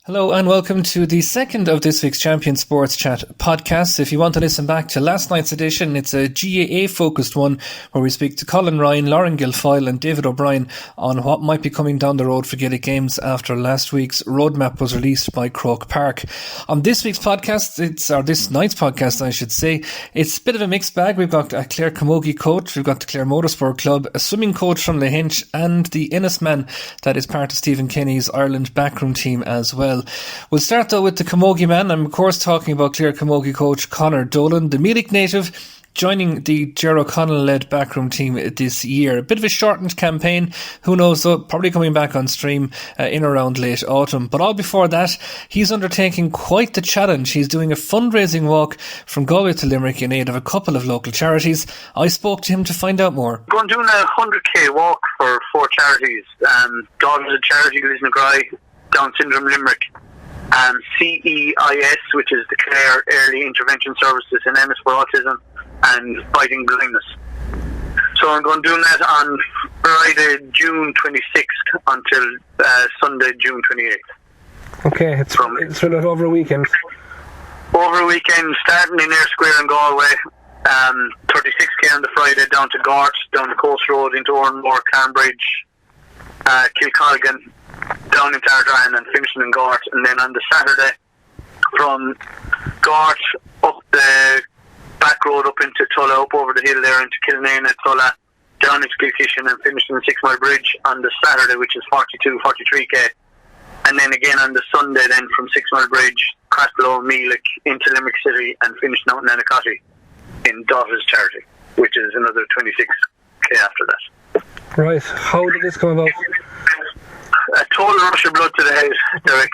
Hello and welcome to the second of this week's Champion Sports Chat podcast. If you want to listen back to last night's edition, it's a GAA focused one where we speak to Colin Ryan, Lauren Guilfoyle and David O'Brien on what might be coming down the road for Gaelic Games after last week's roadmap was released by Croke Park. On this week's podcast, this night's podcast I should say, it's a bit of a mixed bag. We've got a Clare camogie coach, we've got the Clare Motor Club, a swimming coach from Lahinch and the Ennis man that is part of Stephen Kenny's Ireland backroom team as well. We'll start though with the camogie man. I'm of course talking about Clare camogie coach Conor Dolan, the Meath native, joining the Ger O'Connell led backroom team this year. A bit of a shortened campaign, who knows though, probably coming back on stream in around late autumn. But all before that, he's undertaking quite the challenge. He's doing a fundraising walk from Galway to Limerick in aid of a couple of local charities. I spoke to him to find out more. I'm doing a 100k walk for 4 charities. Daughters of Charity, Lahinch, Down Syndrome Limerick, CEIS, which is the Clare Early Intervention Services in Ennis for Autism, and Fighting Blindness. So I'm going to do that on Friday, June 26th until Sunday, June 28th. Okay, it's sort of over a weekend. Over a weekend, starting in Ayr Square in Galway, 36k on the Friday down to Gort, down the Coast Road into Oranmore, Cambridge, Kilcolgan, down into Ardran and finishing in Gort, and then on the Saturday from Gort up the back road up into Tulla, up over the hill there into Kilnane and Tulla, down into Kilkishen and finishing the 6 Mile Bridge on the Saturday, which is 43k, and then again on the Sunday then from 6 Mile Bridge, Cracklow, Meath into Limerick City and finishing out in Ennis in Daughters Charity, which is another 26k after that. Right, how did this come about? A total rush of blood to the head, Derek.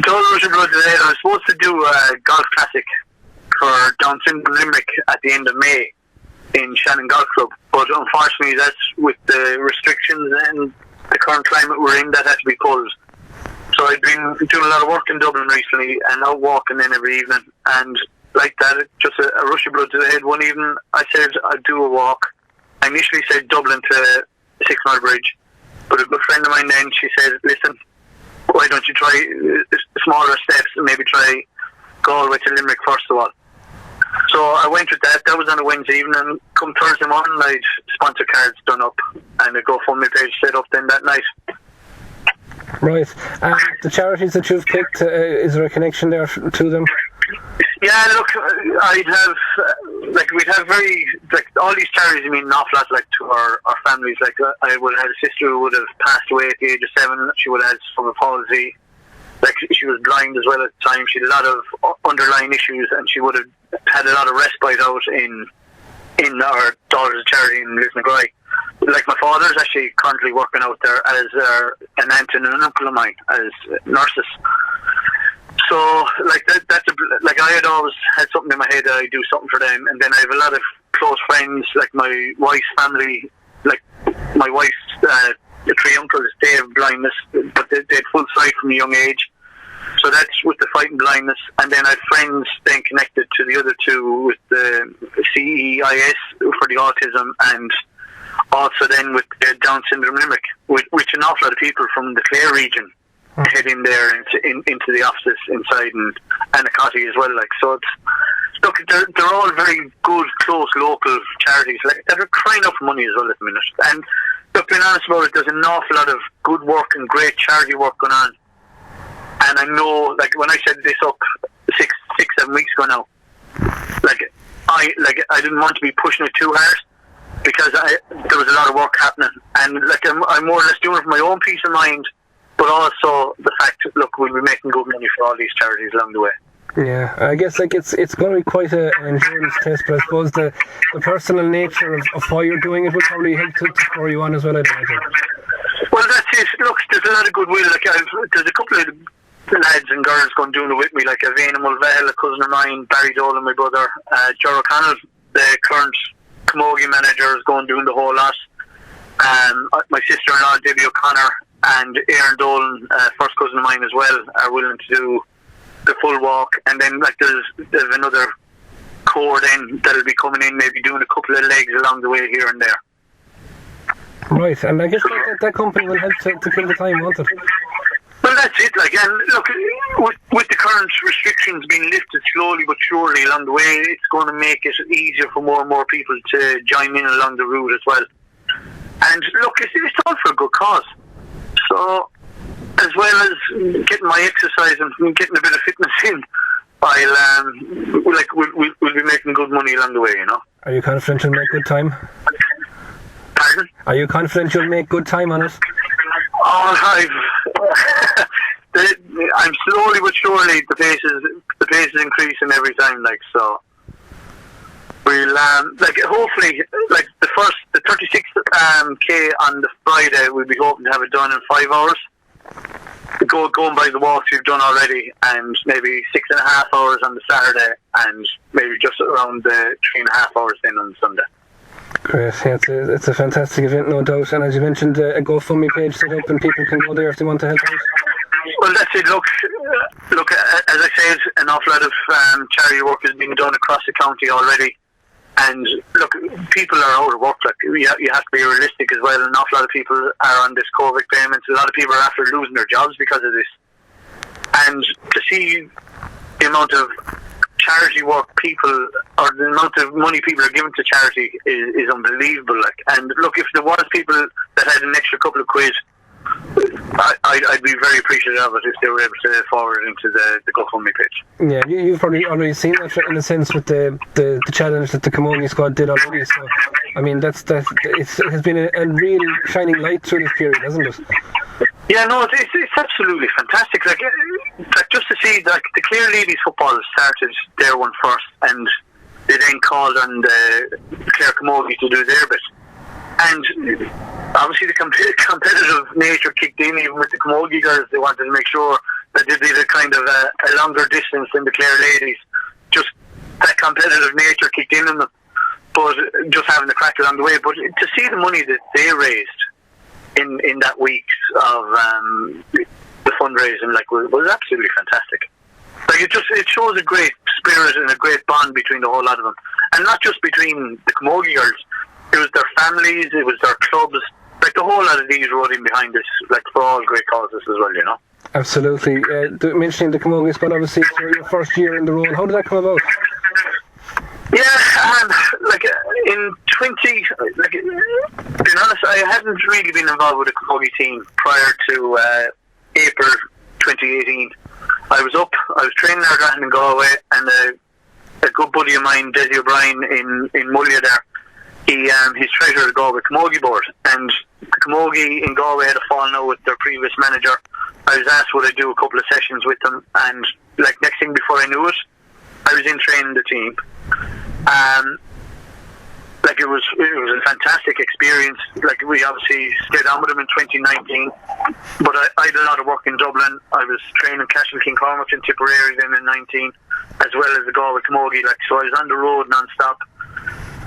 Total rush of blood to the head. I was supposed to do a golf classic for Down Syndrome Limerick at the end of May in Shannon Golf Club, but unfortunately that's with the restrictions and the current climate we're in, that had to be pulled. So I'd been doing a lot of work in Dublin recently and out walking in every evening, and like that, just a rush of blood to the head. One evening I said I'd do a walk. I initially said Dublin to 6 Mile Bridge, but a good friend of mine then, she said, listen, why don't you try smaller steps and maybe try Galway to Limerick first of all. So I went with that. That was on a Wednesday evening, and come Thursday morning I'd sponsor cards done up and a GoFundMe page set up then that night. Right, and the charities that you've picked, is there a connection there to them? Yeah, look, I'd have, we'd have all these charities mean an awful lot, to our families. I would have had a sister who would have passed away at the age of 7. She would have had cerebral palsy. She was blind as well at the time. She had a lot of underlying issues, and she would have had a lot of respite out in our Daughters of Charity in Lahinch. My father's actually currently working out there as an aunt and an uncle of mine as nurses. So, that's I had always had something in my head that I'd do something for them, and then I have a lot of close friends, my wife's family, my wife's 3 uncles, they have blindness, but they had full sight from a young age. So that's with the fighting blindness, and then I have friends then connected to the other 2 with the CEIS for the autism, and also then with Down Syndrome Limerick, which an awful lot of people from the Clare region head in there into the offices inside and Anacotty as well. So it's they're all very good, close local charities that are crying out for money as well at the minute. And look, being honest about it, there's an awful lot of good work and great charity work going on. And I know, when I set this up 6-7 weeks ago now, I didn't want to be pushing it too hard because there was a lot of work happening, and I'm more or less doing it for my own peace of mind, but also the fact, look, we'll be making good money for all these charities along the way. Yeah, I guess it's going to be quite an endurance test, but I suppose the personal nature of why you're doing it will probably help to spur you on as well, I imagine. Well, that's it. Look, there's a lot of goodwill. There's a couple of lads and girls going doing it with me, like Avena Mulvale, a cousin of mine, Barry Dolan, my brother, Ger O'Connell, the current camogie manager, is going doing the whole lot. My sister-in-law, Debbie O'Connor, and Aaron Dolan, first cousin of mine as well, are willing to do the full walk. And then there's another core then that'll be coming in, maybe doing a couple of legs along the way here and there. Right, and I guess that company will help to kill the time, won't it? Well, that's it. Like, and look, with the current restrictions being lifted slowly but surely along the way, it's going to make it easier for more and more people to join in along the route as well. And look, it's all for a good cause. So, as well as getting my exercise and getting a bit of fitness in, we'll be making good money along the way, you know. Are you confident you'll make good time? Pardon? Are you confident you'll make good time on it? Oh, I'm slowly but surely the pace is increasing every time, like, so we'll hopefully the 36 K on the Friday we'll be hoping to have it done in 5 hours. Going by the walks we've done already, and maybe 6.5 hours on the Saturday, and maybe just around the 3.5 hours then on the Sunday. Great, yeah, it's a fantastic event, no doubt. And as you mentioned, a GoFundMe page set up, and people can go there if they want to help out. Well, that's it. Look. As I said, an awful lot of charity work is being done across the county already. And look, people are out of work. Like, you have to be realistic as well. An awful lot of people are on this COVID payments. A lot of people are after losing their jobs because of this. And to see the amount of charity work people, or the amount of money people are giving to charity is unbelievable. Like, and look, if there was people that had an extra couple of quid, I'd be very appreciative of it if they were able to forward it into the GoFundMe page. Yeah, you've probably already seen that in a sense with the challenge that the camogie squad did already. So, I mean, it has been a real shining light through this period, hasn't it? Yeah, no, it's absolutely fantastic. Like just to see, like, the Clare ladies football started their one first, and they then called on the Clare camogie to do their bit. And obviously the competitive nature kicked in, even with the camogie girls. They wanted to make sure that they did a kind of a longer distance than the Clare ladies. Just that competitive nature kicked in them, but just having the crack along the way. But to see the money that they raised in that week of the fundraising, like, was absolutely fantastic. Like, it shows a great spirit and a great bond between the whole lot of them, and not just between the camogie girls. It was their families, it was their clubs. Like, the whole lot of these rode in behind this, like, for all great causes as well, you know. Absolutely. Mentioning the camogie squad, obviously it's your first year in the role. How did that come about? Yeah, in 20, being honest, I hadn't really been involved with the camogie team prior to April 2018. I was training in Ardrahan in Galway, and a good buddy of mine, Desi O'Brien in Mullia there, he's treasurer of the Galway Camogie Board, and the Camogie in Galway had a falling out with their previous manager. I was asked would I do a couple of sessions with them, and like, next thing before I knew it, I was in training the team. It was a fantastic experience. Like, we obviously stayed on with them in 2019, but I did a lot of work in Dublin. I was training Cashel King Cormac in Tipperary then in 19, as well as the Galway Camogie. Like, so I was on the road non-stop.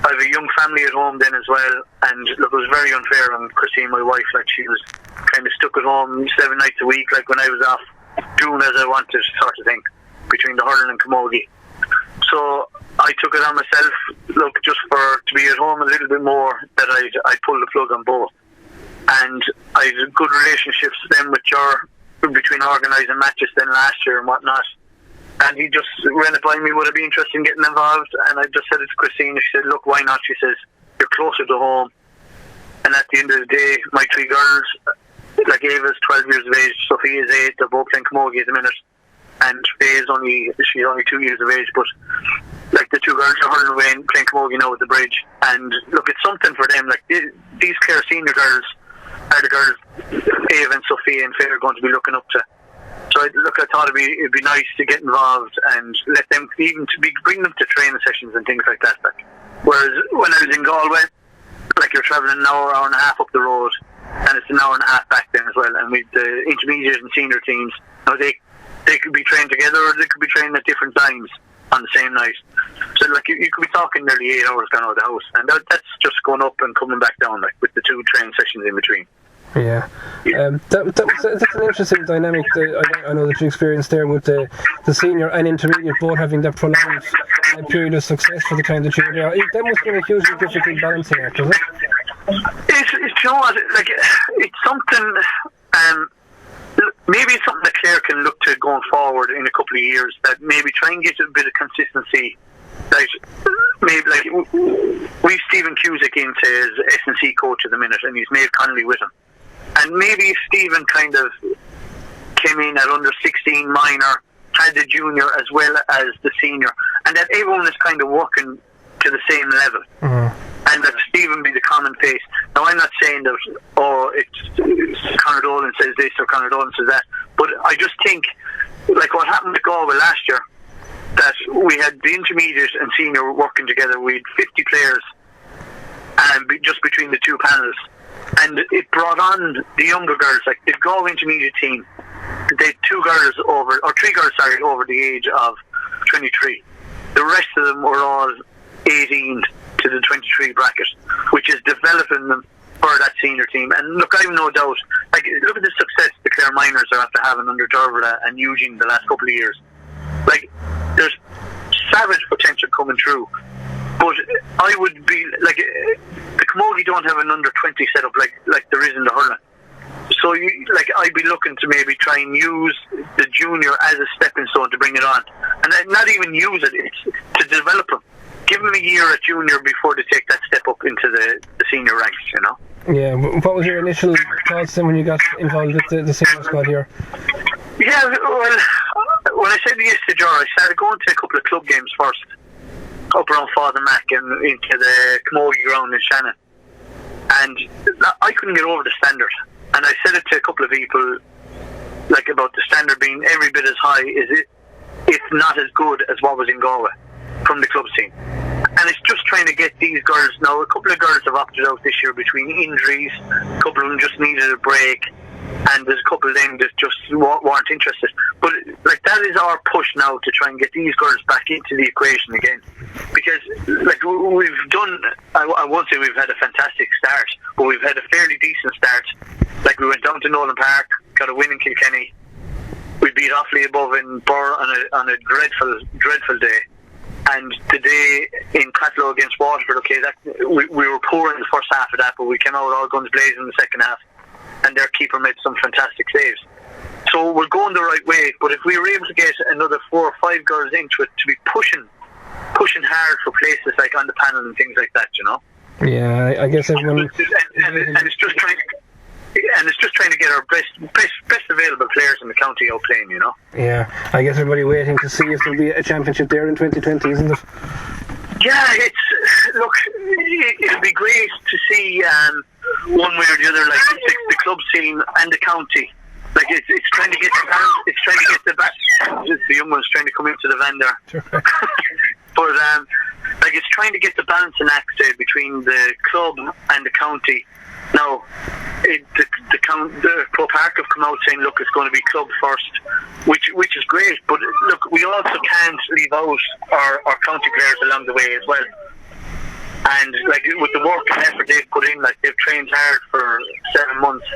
I have a young family at home then as well, and look, it was very unfair on Christine, my wife. Like, she was kind of stuck at home 7 nights a week, like, when I was off doing as I wanted, sort of thing, between the hurling and camogie. So I took it on myself, look, just to be at home a little bit more, that I'd pull the plug on both. And I had good relationships then between organising matches then last year and whatnot. And he just ran it by me, would I be interested in getting involved? And I just said it to Christine. She said, look, why not? She says, you're closer to home. And at the end of the day, my 3 girls, like, Ava's 12 years of age, Sophia's 8, they're both playing camogie at the minute. And she's only 2 years of age, but like, the 2 girls are hurling away and playing camogie now at the bridge. And look, it's something for them. Like, these Clare senior girls are the girls Ava and Sophia and Faye are going to be looking up to. So I thought it'd be nice to get involved and let them, even bring them to training sessions and things like that. Like, whereas when I was in Galway, like, you're travelling an hour and a half up the road, and it's an hour and a half back then as well. And with the intermediate and senior teams, they could be trained together, or they could be trained at different times on the same night. So like, you could be talking nearly 8 hours gone out of the house, and that's just going up and coming back down, like, with the 2 training sessions in between. Yeah, that's an interesting dynamic that I know that you experienced there with the senior and intermediate both having that prolonged period of success for the kind that you were there. That must be a hugely difficult balancing act, was it? It's you know what, like it's something. Maybe it's something that Clare can look to going forward in a couple of years. That maybe try and get a bit of consistency. Like maybe like we've Stephen Cusick into his S&C coach at the minute, and he's Maeve Connolly with him. And maybe if Stephen kind of came in at under 16 minor, had the junior as well as the senior, and that everyone is kind of working to the same level. And that Stephen be the common face. Now, I'm not saying that, it's Conor Dolan says this or Conor Dolan says that, but I just think, like what happened with Galway last year, that we had the intermediate and senior working together. We had 50 players just between the two panels. And it brought on the younger girls, like the Galway intermediate team. They had three girls over the age of 23. The rest of them were all 18 to the 23 bracket, which is developing them for that senior team. And look, I have no doubt, like, look at the success the Clare minors are after having under Dervla and Eugene the last couple of years. Like, there's savage potential coming through. But I would be, like, the camogie don't have an under 20 setup like there is in the hurling. So, I'd be looking to maybe try and use the junior as a stepping stone to bring it on. And not even use it, it's to develop them. Give them a year at junior before they take that step up into the senior ranks, you know? Yeah, what was your initial thoughts then when you got involved with the senior squad here? Yeah, well, when I said yes to Jar, I started going to a couple of club games first, up around Father Mac and into the camogie ground in Shannon. And I couldn't get over the standard. And I said it to a couple of people, like, about the standard being every bit as high, if not as good as what was in Galway from the club scene. And it's just trying to get these girls now. A couple of girls have opted out this year between injuries. A couple of them just needed a break, and there's a couple of them that just weren't interested. But like, that is our push now to try and get these girls back into the equation again. Because like we've done, I won't say we've had a fantastic start, but we've had a fairly decent start. Like, we went down to Nolan Park, got a win in Kilkenny. We beat Offaly above in Burr on a dreadful day. And the day in Catlow against Waterford, okay, we were poor in the first half of that, but we came out all guns blazing in the second half, and their keeper made some fantastic saves. So we're going the right way, but if we were able to get another 4 or 5 girls into it, to be pushing hard for places like on the panel and things like that, you know? Yeah, I guess everyone... And it's just trying... And it's just trying to get our best available players in the county out playing, you know? Yeah, I guess everybody waiting to see if there'll be a championship there in 2020, isn't it? Yeah, it'll be great to see one way or the other, like the club scene and the county. Like, it's trying to get the balance. It's trying to get the back. The young one's trying to come into the van there. Sure. But like, it's trying to get the balancing act between the club and the county. Now, the Pro Park have come out saying, look, it's going to be club first, which is great. But look, we also can't leave out our county players along the way as well. And like, with the work and effort they've put in, like, they've trained hard for 7 months.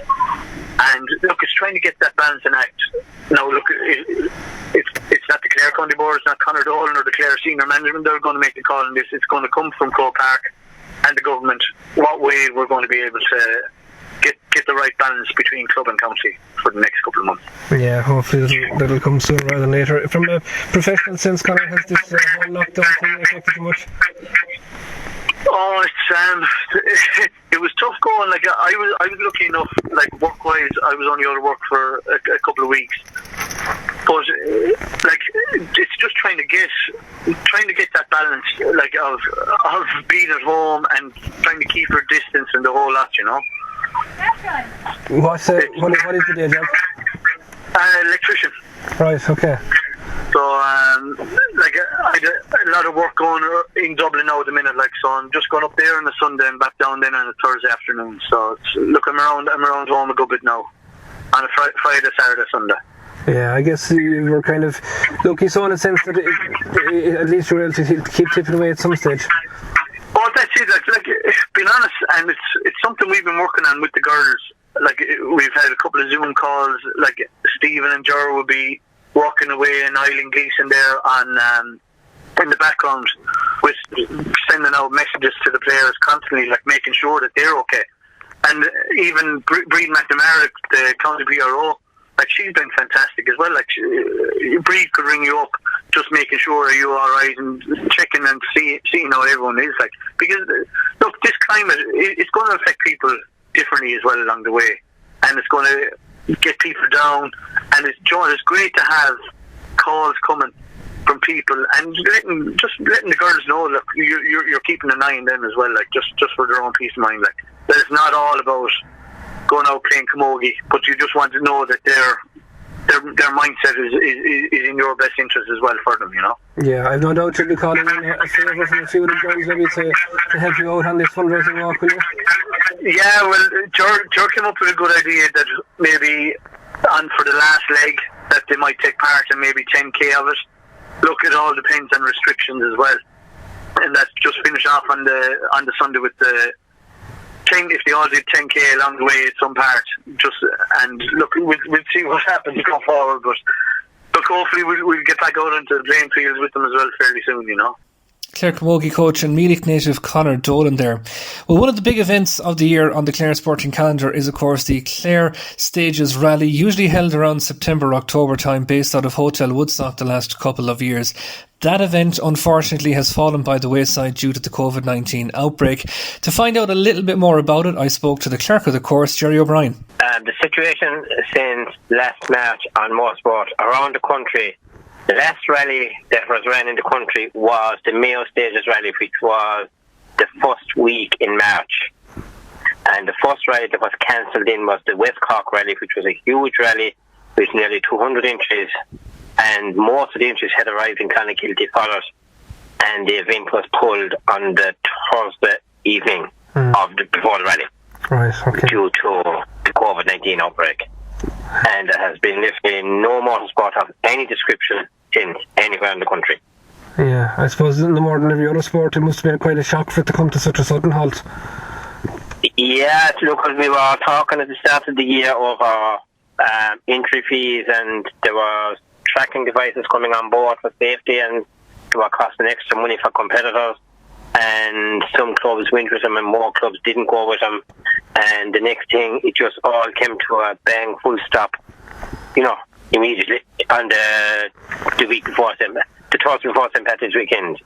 And look, it's trying to get that balancing act. Now, look, it's not the Clare County Board, it's not Conor Dolan or the Clare senior management. They're going to make the call on this. It's going to come from Pro Park and the government, what way we're going to be able to get the right balance between club and county for the next couple of months. Yeah, hopefully that'll come sooner rather than later. From a professional sense, Conor, has this whole lockdown thing affected you much? Oh, it was tough going. Like, I was lucky enough, like, work-wise, I was only out of work for a couple of weeks. But like, it's just trying to get that balance, like, of being at home and trying to keep your distance and the whole lot, you know. What is the day job? Electrician. Right. Okay. So, like, I had a lot of work going in Dublin now at the minute, like, so I'm just going up there on a Sunday and back down then on a Thursday afternoon. So, look, I'm around home a good bit now, on a Friday, Saturday, Sunday. Yeah, I guess you were kind of lucky so in a sense that at least you were able to keep tipping away at some stage. Oh, that's it. Like, being honest, and it's something we've been working on with the girls. Like, we've had a couple of Zoom calls. Like, Stephen and Jar will be walking away in Island Gleeson there on in the background with sending out messages to the players constantly, like making sure that they're okay. And even Brie McNamara, the county PRO, like she's been fantastic as well. Like Brie could ring you up, just making sure are you all right and checking and seeing how everyone is. Like, because look, this climate, it's going to affect people differently as well along the way, and it's going to get people down. And it's great to have calls coming from people and letting the girls know, look, you're keeping an eye on them as well, like just for their own peace of mind. Like, that it's not all about going out playing camogie, but you just want to know that their mindset is in your best interest as well for them, you know. Yeah, I've no doubt you'll be calling in a favour from a few of the girls maybe to help you out on this fundraising walk, will you? Yeah, well, Ger came up with a good idea that maybe on for the last leg that they might take part in maybe 10k of it. Look, it all depends on restrictions as well, and that's just finish off on the Sunday with the 10. If they all did 10k along the way at some part, and look, we'll see what happens going forward. But look, hopefully we'll get back out onto the playing fields with them as well fairly soon, you know. Clare camogie coach and Meath native Conor Dolan there. Well, one of the big events of the year on the Clare sporting calendar is, of course, the Clare Stages Rally, usually held around September, October time, based out of Hotel Woodstock the last couple of years. That event, unfortunately, has fallen by the wayside due to the COVID-19 outbreak. To find out a little bit more about it, I spoke to the clerk of the course, Jerry O'Brien. The situation since last March on motorsport around the country, the last rally that was run in the country was the Mayo Stages Rally, which was the first week in March. And the first rally that was cancelled in was the West Cork Rally, which was a huge rally with nearly 200 entries. And most of the entries had arrived in Clonakilty for it. And the event was pulled on the Thursday evening before the rally. Right, okay. Due to the COVID-19 outbreak. And there has been literally no motorsport of any description since anywhere in the country. Yeah, I suppose no more than every other sport, it must have been quite a shock for it to come to such a sudden halt. Yeah, look, we were talking at the start of the year over entry fees, and there was tracking devices coming on board for safety, and they were costing extra money for competitors. And some clubs went with them and more clubs didn't go with them. And the next thing, it just all came to a bang, full stop, immediately on the week before the Thursday before St. Patrick's weekend,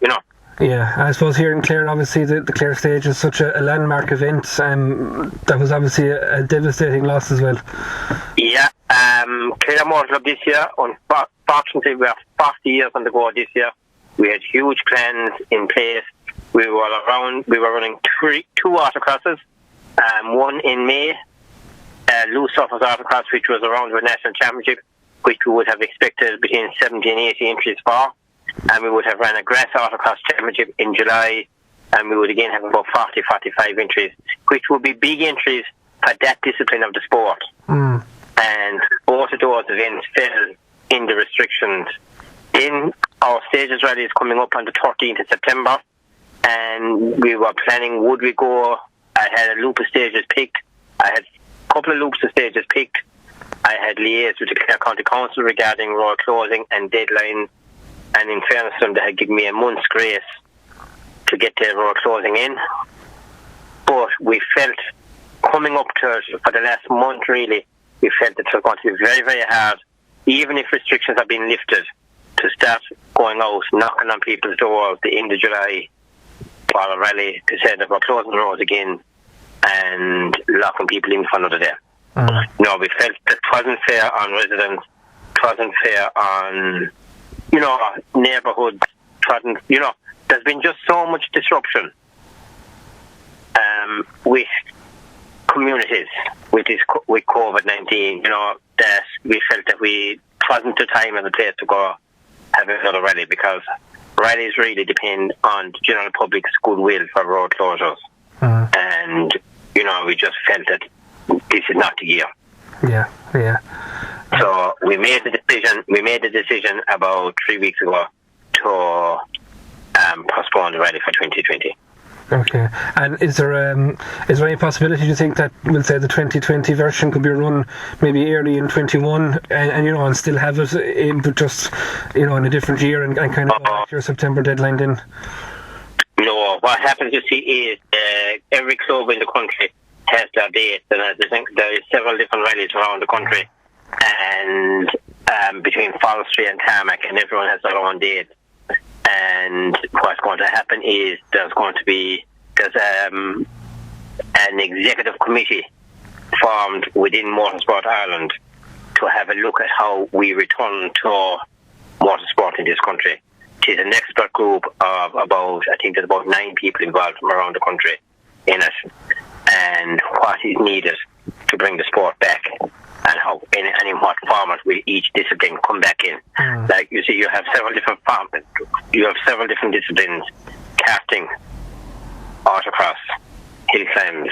Yeah, I suppose here in Clare, obviously the Clare Stage is such a landmark event. That was obviously a devastating loss as well. Yeah, Clare Motor Club this year, unfortunately we are 40 years on the go this year. We had huge plans in place. We were running two autocrosses, one in May, loose surface autocross, which was around the national championship, which we would have expected between 70 and 80 entries for, and we would have run a grass autocross championship in July, and we would again have about 40-45 entries, which would be big entries for that discipline of the sport. And both of those events fell in the restrictions. In our Stages Rally is coming up on the 13th of September, and we were planning, would we go? I had a loop of stages picked. I had a couple of loops of stages picked. I had liaised with the Clare County Council regarding road closing and deadline, and in fairness to them, they had given me a month's grace to get the road closing in. But we felt, coming up to it for the last month really, we felt it was going to be very, very hard, even if restrictions have been lifted, to start going out, knocking on people's doors the end of July for a rally to say that we're closing the roads again and locking people in for another day. No, we felt it wasn't fair on residents, it wasn't fair on, neighbourhoods, there's been just so much disruption with communities with COVID-19, that we felt that it wasn't the time and the place to go have another rally, because rallies really depend on the general public's goodwill for road closures. And, we just felt that this is not the year. Yeah. So we made the decision about 3 weeks ago to postpone the rally for 2020. Okay. And is there any possibility, do you think, that we'll say the 2020 version could be run maybe early in 21 and still have it but just in a different year and kind of go your September deadline then? No, what happens, you see, is every club in the country has their dates, and I think there is several different rallies around the country, and between forestry and tarmac, and everyone has their own date. And what's going to happen is there's an executive committee formed within Motorsport Ireland to have a look at how we return to motorsport in this country. It is an expert group of there's about 9 people involved from around the country in it, and what is needed to bring the sport back, and how and in what format will each discipline come back in. Like you see, you have several different formats. You have several different disciplines: karting, autocross, hill climbs.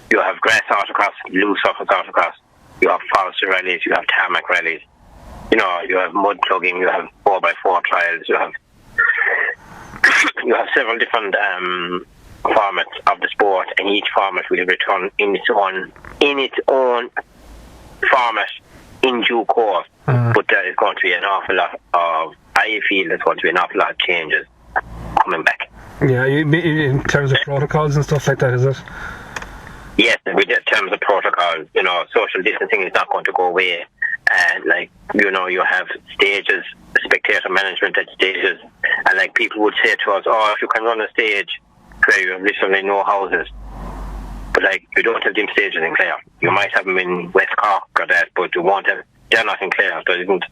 You have grass autocross, loose surface autocross. You have forestry rallies. You have tarmac rallies. You have mud plugging. You have 4x4 trials. You have several different formats of the sport, and each format will return in its own format in due course. But there is going to be an awful lot of, I feel there's going to be an awful lot of changes coming back. Yeah, in terms of protocols and stuff like that, is it? Yes, in terms of protocols, social distancing is not going to go away. And you have stages, spectator management at stages, and people would say to us, if you can run a stage where you have literally no houses, but you don't have them stages in Clare. You might have them in West Cork or that, but you won't have. They're not in Clare. There isn't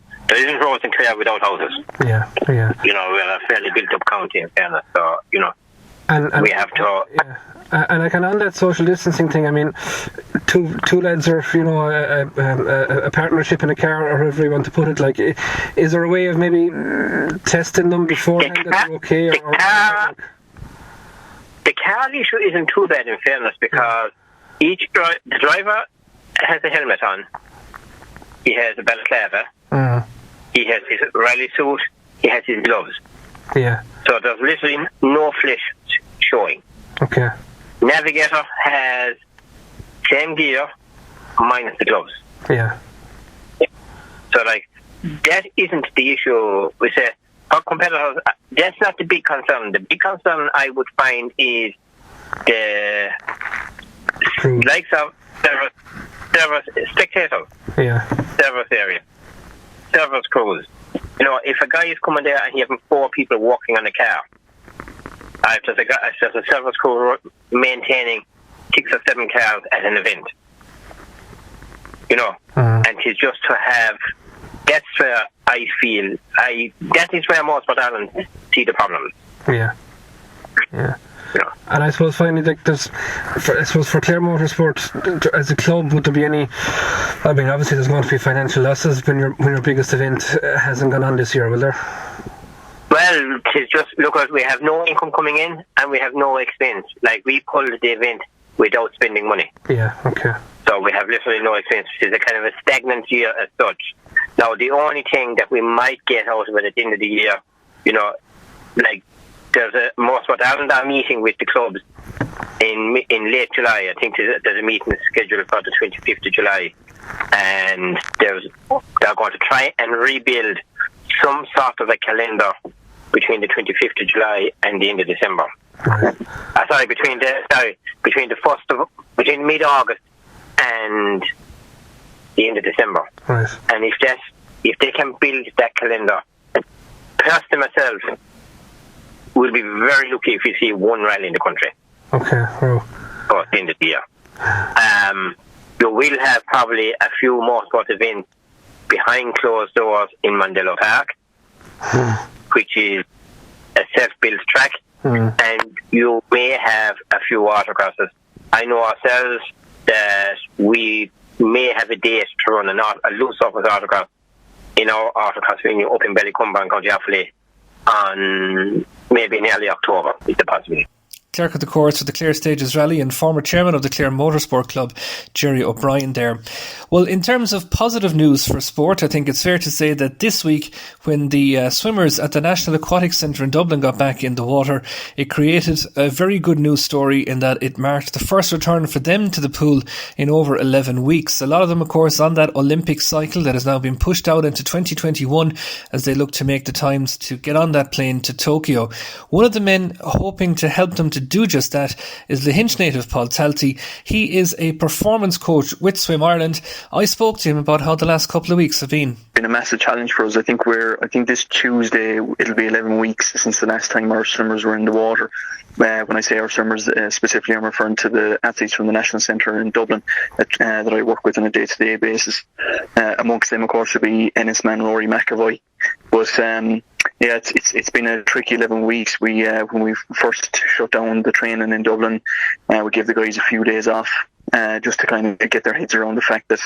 roads in Clare without houses. Yeah. We're a fairly built-up county in fairness, so and we have to. Yeah. And on that social distancing thing, I mean, two lads are, a partnership in a car, or however you want to put it. Is there a way of maybe testing them beforehand that they're okay? The car issue isn't too bad in fairness, because the driver has a helmet on, he has a balaclava, he has his rally suit, he has his gloves. Yeah. So there's literally no flesh showing. Okay. Navigator has same gear minus the gloves. Yeah. So that isn't the issue. We say our competitors, that's not the big concern. The big concern I would find is the likes of service spectators. Yeah. Service area. Service crews. If a guy is coming there and he having 4 people walking on a car, if there's a service crew maintaining 6 or 7 cars at an event, and it's just to have. That's where I feel that is where Motorsport Ireland see the problems. Yeah. And I suppose finally, for Clare Motorsport as a club, would there be any? I mean, obviously there's going to be financial losses when your biggest event hasn't gone on this year, will there? Well, it's just because we have no income coming in and we have no expense. We pulled the event without spending money. Yeah, okay. So we have literally no expense, which is a kind of a stagnant year as such. Now, the only thing that we might get out of it at the end of the year, there's a Motorsport Ireland meeting with the clubs in late July. I think there's a meeting scheduled for the 25th of July, and they're going to try and rebuild some sort of a calendar between the 25th of July and the end of December. Right. Between mid-August and the end of December. Right. And if they can build that calendar, personally myself, we'll be very lucky if we see one rally in the country. Okay. Well. At the end of the year. You will have probably a few motorsport events behind closed doors in Mandela Park, which is a self-built track, and you may have a few autocrosses. I know ourselves that we may have a date to run a loose surface autocross in our autocross venue up in Ballycumber and County Offaly on maybe in early October, is the possibility. clerk of the course for the Clare Stages Rally and former chairman of the Clare Motor Club, Jerry O'Brien there. Well, in terms of positive news for sport, I think it's fair to say that this week, when the swimmers at the National Aquatic Centre in Dublin got back in the water, it created a very good news story in that it marked the first return for them to the pool in over 11 weeks. A lot of them, of course, on that Olympic cycle that has now been pushed out into 2021 as they look to make the times to get on that plane to Tokyo. One of the men hoping to help them to do just that is Lahinch native Paul Talty. He is a performance coach with Swim Ireland. I spoke to him about how the last couple of weeks have been. Been a massive challenge for us. I think this Tuesday it'll be 11 weeks since the last time our swimmers were in the water. When I say our swimmers, specifically I'm referring to the athletes from the National Centre in Dublin that I work with on a day-to-day basis. Amongst them, of course, would be Ennis man Rory McAvoy. But it's been a tricky 11 weeks. When we first shut down the training in Dublin, we gave the guys a few days off. Just to kind of get their heads around the fact that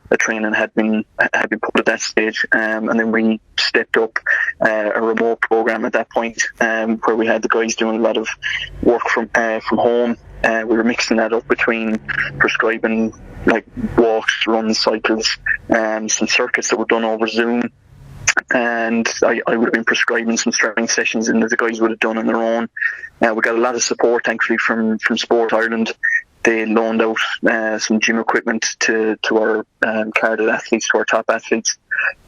the training had been put at that stage, and then we stepped up a remote program at that point, where we had the guys doing a lot of work from home. We were mixing that up between prescribing like walks, runs, cycles, some circuits that were done over Zoom. And I would have been prescribing some strength sessions and that the guys would have done on their own. We got a lot of support, thankfully, from Sport Ireland. They loaned out some gym equipment to our carded athletes, to our top athletes.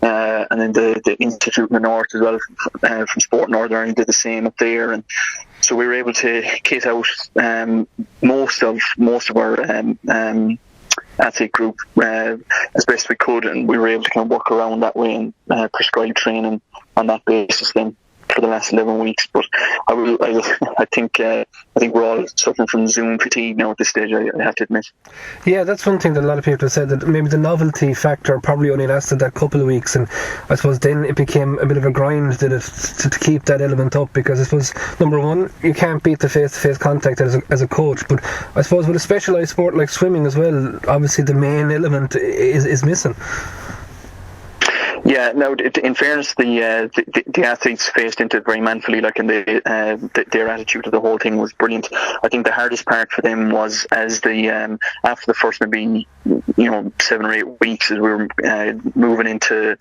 And then the Institute in the North as well, from Sport Northern Ireland, did the same up there. And so we were able to kit out most of our athlete group as best we could, and we were able to kind of work around that way and prescribe training on that basis then for the last 11 weeks. But I think we're all suffering from Zoom fatigue now at this stage, I have to admit. Yeah, that's one thing that a lot of people have said, that maybe the novelty factor probably only lasted that couple of weeks, and I suppose then it became a bit of a grind to keep that element up, because I suppose, number one, you can't beat the face-to-face contact as a coach, but I suppose with a specialised sport like swimming as well, obviously the main element is missing. Yeah, no. In fairness, the athletes faced into it very manfully, and their attitude to the whole thing was brilliant. I think the hardest part for them was after the first maybe 7 or 8 weeks, as we were moving into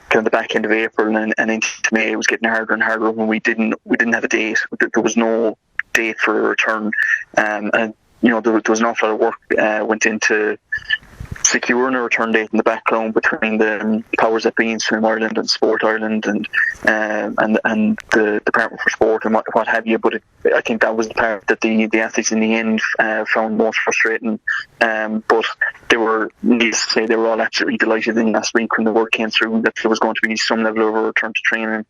kind of the back end of April and into May, it was getting harder and harder when we didn't have a date. There was no date for a return, and there was an awful lot of work went into securing a return date in the background between the powers that be in Swim Ireland and Sport Ireland and the Department for Sport and what have you. But I think that was the part that the athletes in the end found most frustrating. But they were, needless to say, they were all absolutely delighted in last week when the word came through that there was going to be some level of a return to training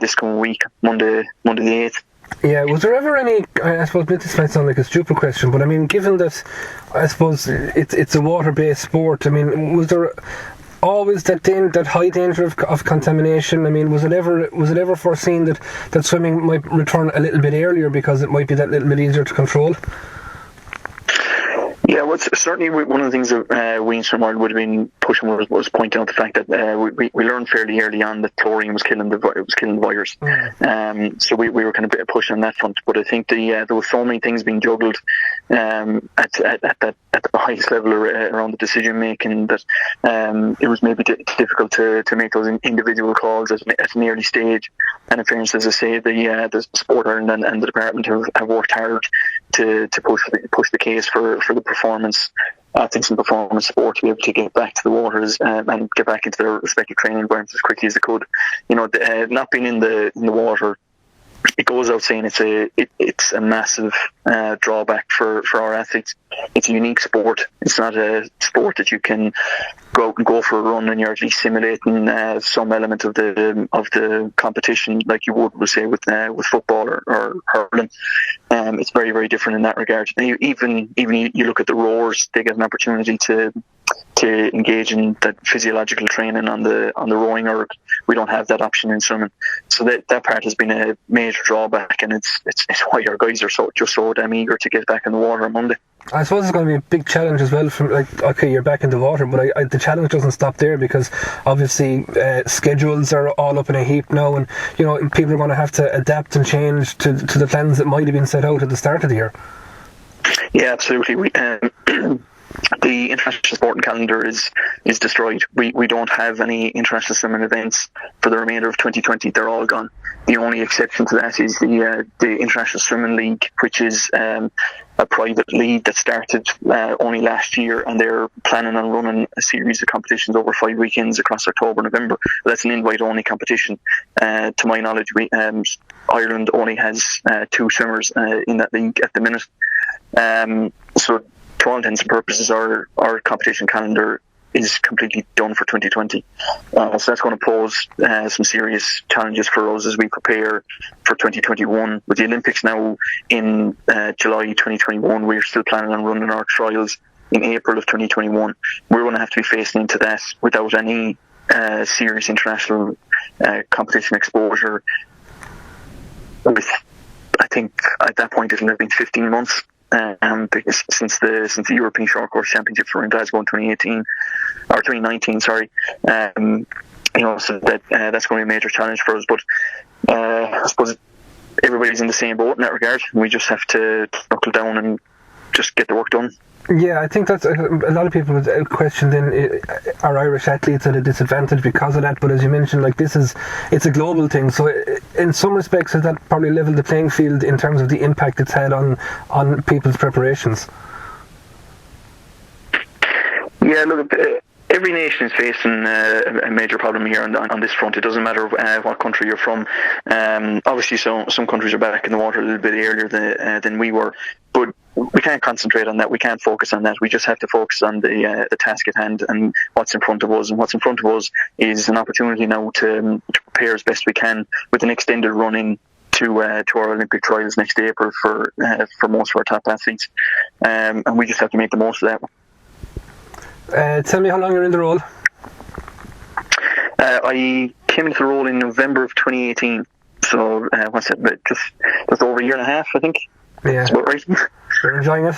this coming week, Monday the 8th. Yeah, was there ever any, I suppose this might sound like a stupid question, but I mean, given that I suppose it's a water-based sport, I mean, was there always that high danger of contamination? I mean, was it ever foreseen that swimming might return a little bit earlier because it might be that little bit easier to control? Yeah, well, certainly one of the things that we in Swim Ireland would have been pushing was pointing out the fact that we learned fairly early on that chlorine was killing the virus. So we were kind of pushing on that front. But I think there were so many things being juggled at the highest level around the decision making that it was maybe difficult to make those individual calls at an early stage. And in fairness, as I say, the Sport Ireland and the department have worked hard to push the case for the performance athletes and performance sport to be able to get back to the waters and get back into their respective training environments as quickly as they could. Not being in the water, it goes out saying it's a massive drawback for our athletes. It's a unique sport. It's not a sport that you can go out and go for a run and you're actually simulating some element of the competition like you would, we'll say, with football or hurling. It's very, very different in that regard. And even you look at the rowers, they get an opportunity to to engage in that physiological training on the rowing, or we don't have that option in swimming. So that part has been a major drawback, and it's why our guys are so damn eager to get back in the water on Monday. I suppose it's going to be a big challenge as well. From okay, you're back in the water, but the challenge doesn't stop there, because obviously schedules are all up in a heap now, and people are going to have to adapt and change to the plans that might have been set out at the start of the year. Yeah, absolutely. The international sporting calendar is destroyed. We don't have any international swimming events for the remainder of 2020. They're all gone. The only exception to that is the International Swimming League, which is a private league that started only last year, and they're planning on running a series of competitions over 5 weekends across October, November. That's an invite-only competition. To my knowledge, Ireland only has 2 swimmers in that league at the minute. So to all intents and purposes, our competition calendar is completely done for 2020. So that's going to pose some serious challenges for us as we prepare for 2021. With the Olympics now in July 2021, we're still planning on running our trials in April of 2021. We're going to have to be facing into that without any serious international competition exposure. I think at that point it'll have been 15 months. Because since the European Short Course Championships were in Glasgow in 2019, sorry. So that's going to be a major challenge for us. But I suppose everybody's in the same boat in that regard. We just have to knuckle down and just get the work done. Yeah, I think that's a lot of people would question then, are Irish athletes at a disadvantage because of that? But as you mentioned, it's a global thing. So in some respects, has that probably leveled the playing field in terms of the impact it's had on people's preparations? Yeah, look, every nation is facing a major problem here on this front. It doesn't matter what country you're from. Obviously, some countries are back in the water a little bit earlier than we were, but we can't concentrate on that. We can't focus on that. We just have to focus on the task at hand and what's in front of us. And what's in front of us is an opportunity now to prepare as best we can with an extended run in to our Olympic trials next April for most of our top athletes. And we just have to make the most of that. Tell me how long you're in the role. I came into the role in November of 2018. So what's it? Just over a year and a half, I think. Yeah. That's about right. You're enjoying it?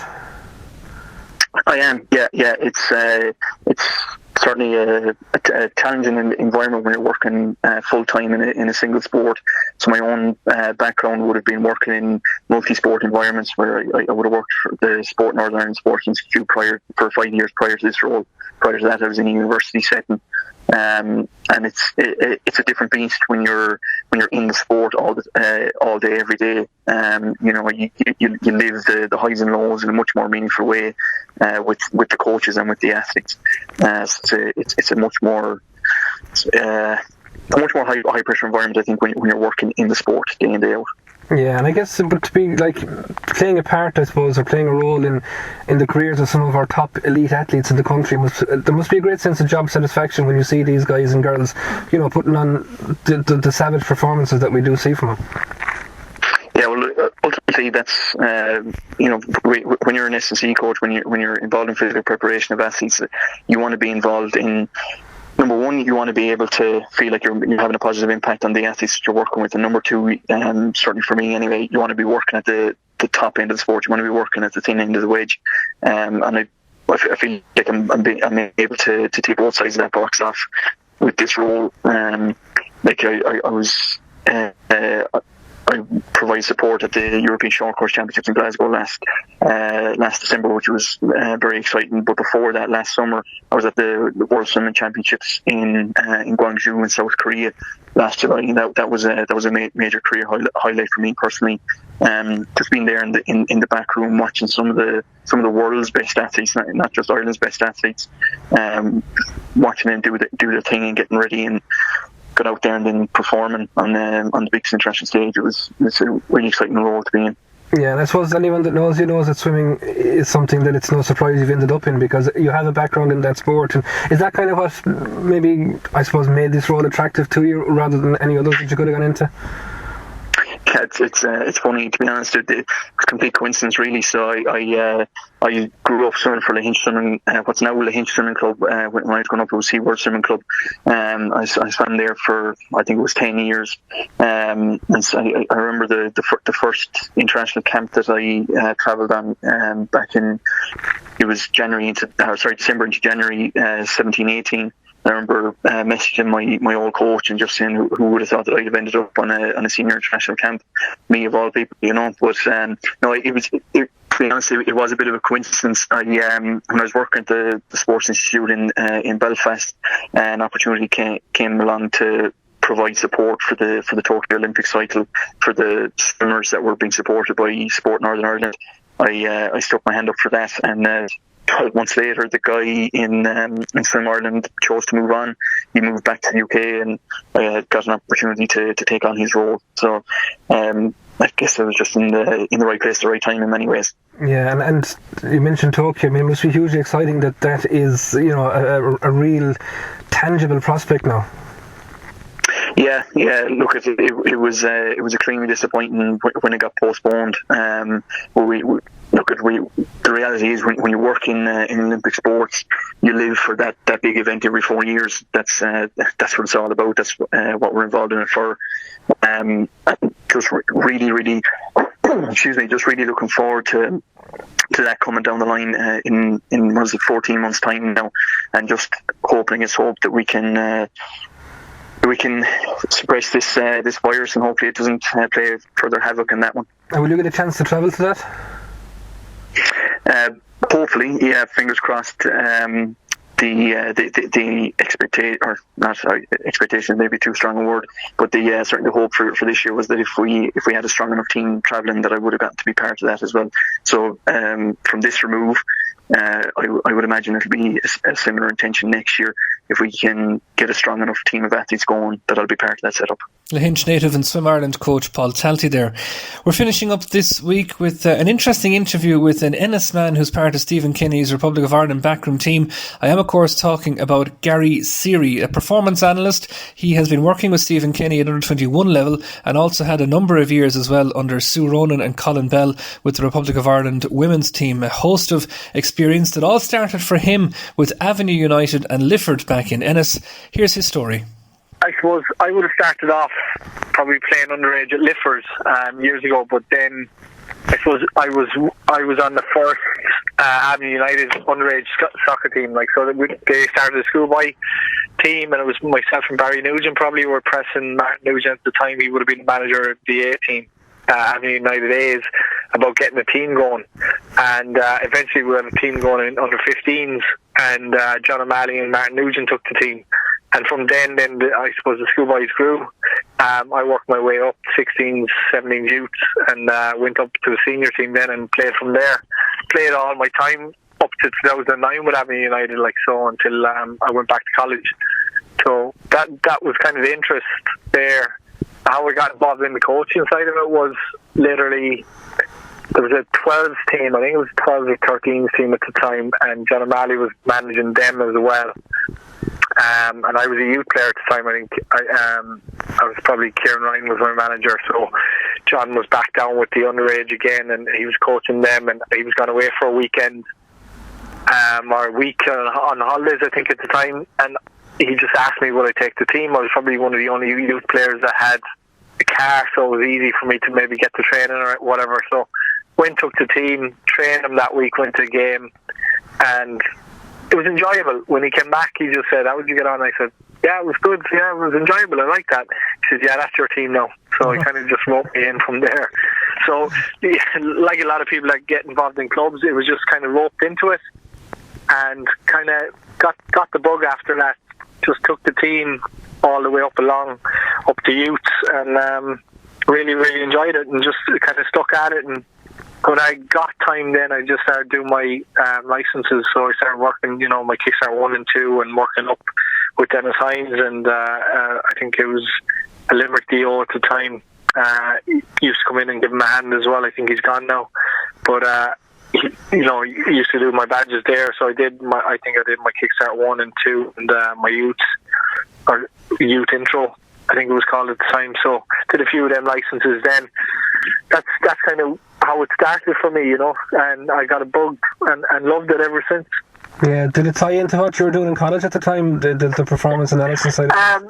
I am. Yeah. It's certainly a challenging environment when you're working full time in a single sport. So my own background would have been working in multi-sport environments, where I would have worked for the Sport Northern Ireland Sports Institute for 5 years prior to this role. Prior to that, I was in a university setting. And it's a different beast when you're in the sport all day, every day. You live the highs and lows in a much more meaningful way with the coaches and with the athletes. So it's a much more high pressure environment, I think, when you're working in the sport day in, day out. Yeah, and I guess, but to be playing a part, I suppose, or playing a role in the careers of some of our top elite athletes in the country, there must be a great sense of job satisfaction when you see these guys and girls, putting on the savage performances that we do see from them. Yeah, well, ultimately that's when you're an S&C coach, when you're involved in physical preparation of athletes, you want to be involved in. Number one, you want to be able to feel like you're having a positive impact on the athletes that you're working with. And number two, certainly for me anyway, you want to be working at the top end of the sport. You want to be working at the thin end of the wedge. And I feel like I'm able to take both sides of that box off with this role. I provide support at the European Short Course Championships in Glasgow last December, which was very exciting. But before that, last summer, I was at the World Swimming Championships in Gwangju in South Korea last July, and that was a major career highlight for me personally. Just being there in the back room, watching some of the world's best athletes, not just Ireland's best athletes, watching them do their thing and getting ready and got out there and then performing on the biggest international stage. It's a really exciting role to be in. Yeah, and I suppose anyone that knows you knows that swimming is something that it's no surprise you've ended up in, because you have a background in that sport. And is that kind of what maybe, I suppose, made this role attractive to you rather than any others that you could have gone into? Yeah, it's funny, to be honest. It's a complete coincidence, really. So I grew up swimming for Lahinch Swimming, what's now Lahinch Swimming Club. When I was growing up, it was Seaworld Swimming Club. I swam there for, I think it was 10 years. And so I remember the first international camp that I travelled on back in, it was December into January 17-18. I remember messaging my old coach and just saying who would have thought that I'd have ended up on a senior international camp, me of all people, you know. But no, to be honest, it was a bit of a coincidence. When I was working at the Sports Institute in Belfast, an opportunity came along to provide support for the Tokyo Olympic cycle for the swimmers that were being supported by Sport Northern Ireland. I stuck my hand up for that, and 12 months later, the guy in Swim Ireland chose to move on. He moved back to the UK, and I got an opportunity to take on his role. So I guess I was just in the right place at the right time in many ways. Yeah, and you mentioned Tokyo. I mean, it must be hugely exciting that is, you know, a real tangible prospect now. Yeah. Look, it was extremely disappointing when it got postponed. The reality is when you work in Olympic sports, you live for that big event every 4 years. That's what it's all about. That's what we're involved in it for. Just really, excuse me, just really looking forward to that coming down the line in what is it, 14 months' time now, and just hoping that we can suppress this virus, and hopefully it doesn't play further havoc in that one. And will you get a chance to travel to that? Hopefully, yeah. Fingers crossed. The expectation may be too strong a word, but the certainly hope for this year was that if we had a strong enough team travelling, that I would have gotten to be part of that as well. So from this remove, I would imagine it'll be a similar intention next year. If we can get a strong enough team of athletes going, that I'll be part of that setup. Lahinch native and Swim Ireland coach Paul Talty there. We're finishing up this week with an interesting interview with an Ennis man who's part of Stephen Kenny's Republic of Ireland backroom team. I am, of course, talking about Gary Seary, a performance analyst. He has been working with Stephen Kenny at under 21 level, and also had a number of years as well under Sue Ronan and Colin Bell with the Republic of Ireland women's team. A host of experience that all started for him with Avenue United and Lifford back in Ennis. Here's his story. I suppose I would have started off probably playing underage at Lifford years ago, but then I suppose I was on the first Avenue United underage soccer team. Like, so they started a schoolboy team, and it was myself and Barry Nugent probably were pressing Martin Nugent at the time. He would have been the manager of the A team, Avenue United A's, about getting the team going, and eventually we got a team going in under 15s, and John O'Malley and Martin Nugent took the team. And from then I suppose the schoolboys grew. I worked my way up, 16s, 17s youths, and went up to the senior team then and played from there. Played all my time up to 2009 with Avenue United, like so, until I went back to college. So that was kind of the interest there. How I got involved in the coaching side of it was literally, there was a 12s team, I think it was 12 or 13s team at the time, and John O'Malley was managing them as well. And I was a youth player at the time. I think I was probably, Kieran Ryan was my manager, so John was back down with the underage again, and he was coaching them, and he was gone away for a weekend or a week on holidays, I think, at the time, and he just asked me would I take the team. I was probably one of the only youth players that had a car, so it was easy for me to maybe get the training or whatever. So went, took the team, trained him that week, went to a game, and it was enjoyable. When he came back, he just said, how did you get on? I said, yeah, it was good. Yeah, it was enjoyable. I like that. He said, yeah, that's your team now. So he kind of just wrote me in from there. So, yeah, like a lot of people that get involved in clubs, it was just kind of roped into it, and kind of got the bug after that. Just took the team all the way up to youths, and really, really enjoyed it, and just kind of stuck at it. And when I got time then, I just started doing my licenses. So I started working, my Kickstart 1 and 2, and working up with Dennis Hines, and I think it was a Limerick DO at the time. He used to come in and give him a hand as well. I think he's gone now. But, he used to do my badges there. So I did my Kickstart 1 and 2, and my youth intro. I think it was called at the time. So did a few of them licenses then. That's kind of how it started for me, and I got a bug and loved it ever since. Yeah, did it tie into what you were doing in college at the time, the performance analysis side? I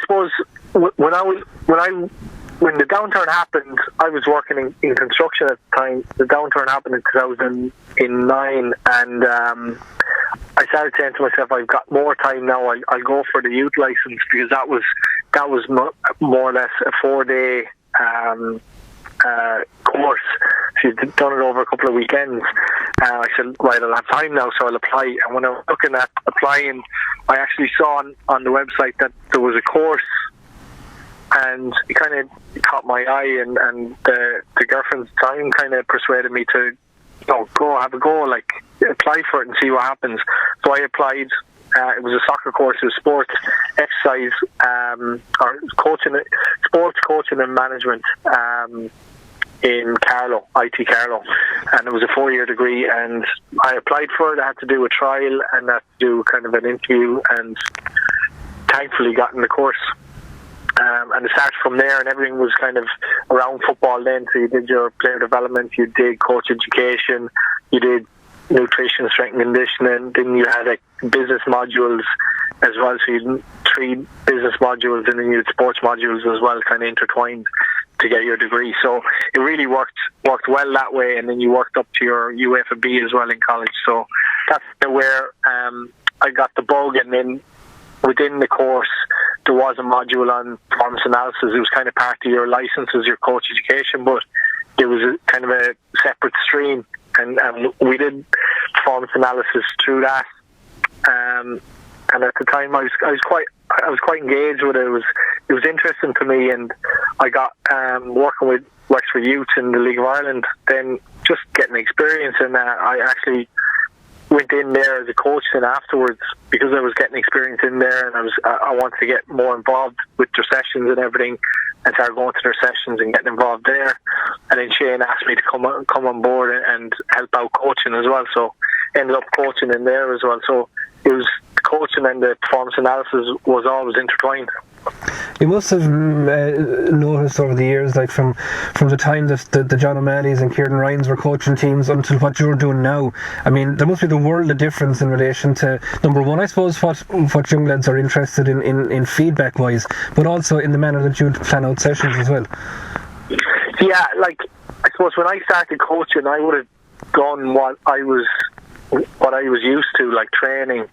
suppose when the downturn happened, I was working in construction at the time. The downturn happened in 2009, and I started saying to myself, I've got more time now. I'll go for the youth license, because that was more or less a 4-day course. She'd done it over a couple of weekends. I said, right, I'll have time now, so I'll apply. And when I was looking at applying, I actually saw on the website that there was a course, and it kind of caught my eye, and the girlfriend's time kind of persuaded me to go have a go, like apply for it and see what happens. So I applied. It was a soccer course. It was sports, exercise, or coaching, sports coaching and management in Carlow, IT Carlow, and it was a 4-year degree. And I applied for it. I had to do a trial and I had to do kind of an interview, and thankfully got in the course. And it started from there, and everything was kind of around football then. So you did your player development, you did coach education, you did nutrition, strength and conditioning, then you had business modules as well. So you did 3 business modules, and then you had sports modules as well, kind of intertwined to get your degree. So it really worked well that way, and then you worked up to your UEFA B as well in college. So that's where I got the bug. And then within the course, there was a module on performance analysis. It was kind of part of your license as your coach education, but it was kind of a separate stream, and we did performance analysis through that. And at the time, I was quite engaged with it. It was interesting to me, and I got working with Wexford Youth in the League of Ireland. Then just getting experience in that, I actually went in there as a coach then afterwards, because I was getting experience in there, and I wanted to get more involved with their sessions and everything, and started going to their sessions and getting involved there. And then Shane asked me to come on board and help out coaching as well, so ended up coaching in there as well. So it was coaching and the performance analysis was always intertwined. You must have noticed over the years, like from the time that the John O'Malley's and Kieran Ryans were coaching teams until what you're doing now. I mean, there must be the world of difference in relation to, number one, I suppose, what young lads are interested in feedback wise, but also in the manner that you'd plan out sessions as well. Yeah, like I suppose when I started coaching, I would have done what I was used to, like training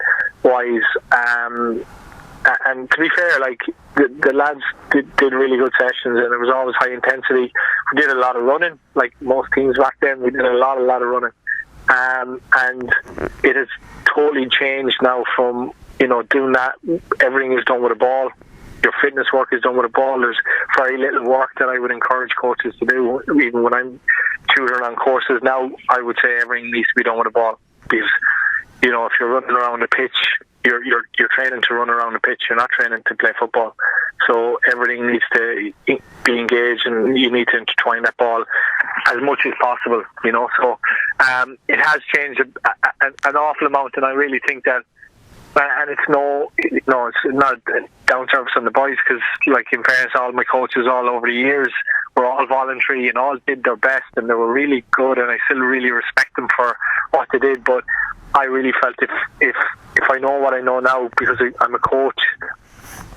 wise. And to be fair, like the lads did really good sessions, and it was always high intensity. We did a lot of running, like most teams back then. We did a lot of running, and it has totally changed now from doing that. Everything is done with a ball. Your fitness work is done with a ball. There's very little work that I would encourage coaches to do. Even when I'm tutoring on courses now, I would say everything needs to be done with a ball, because if you're running around the pitch, you're training to run around the pitch. You're not training to play football. So everything needs to be engaged, and you need to intertwine that ball as much as possible. So it has changed an awful amount, and I really think that. And it's not down service on the boys, because, like, in fairness, all my coaches all over the years were all voluntary and all did their best, and they were really good, and I still really respect them for what they did. But I really felt if I know what I know now, because I'm a coach,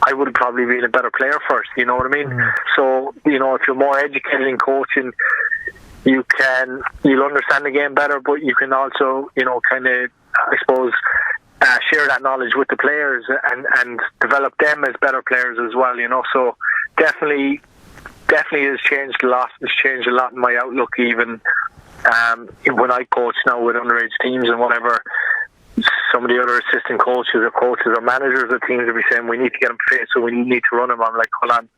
I would have probably been a better player first. You know what I mean? Mm. So if you're more educated in coaching, you'll understand the game better, but you can also kind of, I suppose, share that knowledge with the players and develop them as better players as well. So definitely has changed a lot. It's changed a lot in my outlook, even when I coach now with underage teams and whatever. Some of the other assistant coaches or managers of teams will be saying, we need to get them fit, so we need to run them. I'm like, hold on,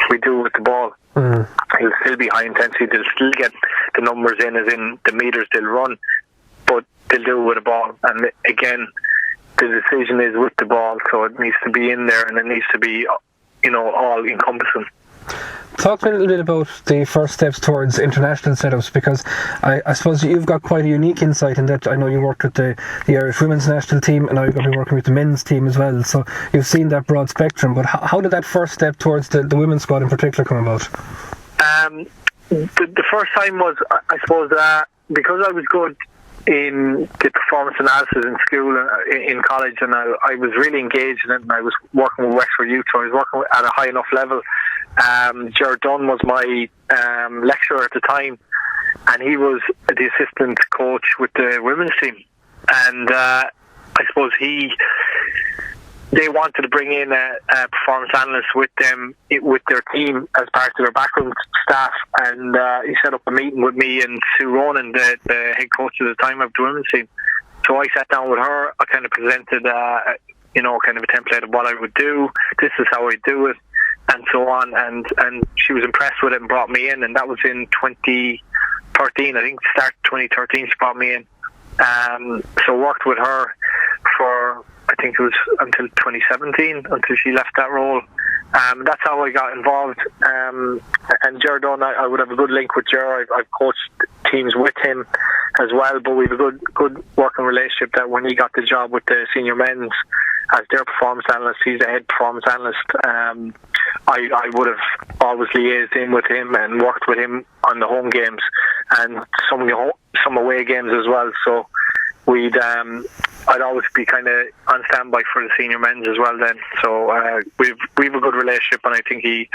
we do it with the ball. It'll still be high intensity. They'll still get the numbers in, as in the meters they'll run, but they'll do it with a ball. And again, the decision is with the ball, so it needs to be in there, and it needs to be all encompassing. Talk to me a little bit about the first steps towards international setups, because I suppose you've got quite a unique insight in that. I know you worked with the Irish women's national team, and now you're going to be working with the men's team as well, so you've seen that broad spectrum. But how did that first step towards the women's squad in particular come about? The first time was, I suppose, because I was good in the performance analysis in school and in college, and I was really engaged in it, and I was working with Wexford Youth, so I was working at a high enough level. Gerard Dunn was my lecturer at the time, and he was the assistant coach with the women's team, and I suppose they wanted to bring in a performance analyst with them, with their team as part of their backroom staff, and he set up a meeting with me and Sue Ronan, the head coach at the time of the women's team. So I sat down with her. I kind of presented, kind of a template of what I would do. This is how I do it, and so on. And she was impressed with it and brought me in. And that was in 2013. I think start 2013 she brought me in. So worked with her for, I think it was until 2017, until she left that role. That's how I got involved. And Gerard Dunn, I would have a good link with Gerard. I've coached teams with him as well, but we have a good working relationship, that when he got the job with the senior men's as their performance analyst, he's the head performance analyst, I would have always liaised in with him and worked with him on the home games and some away games as well. So I'd always be kind of on standby for the senior men's as well then. So we've a good relationship, and I think he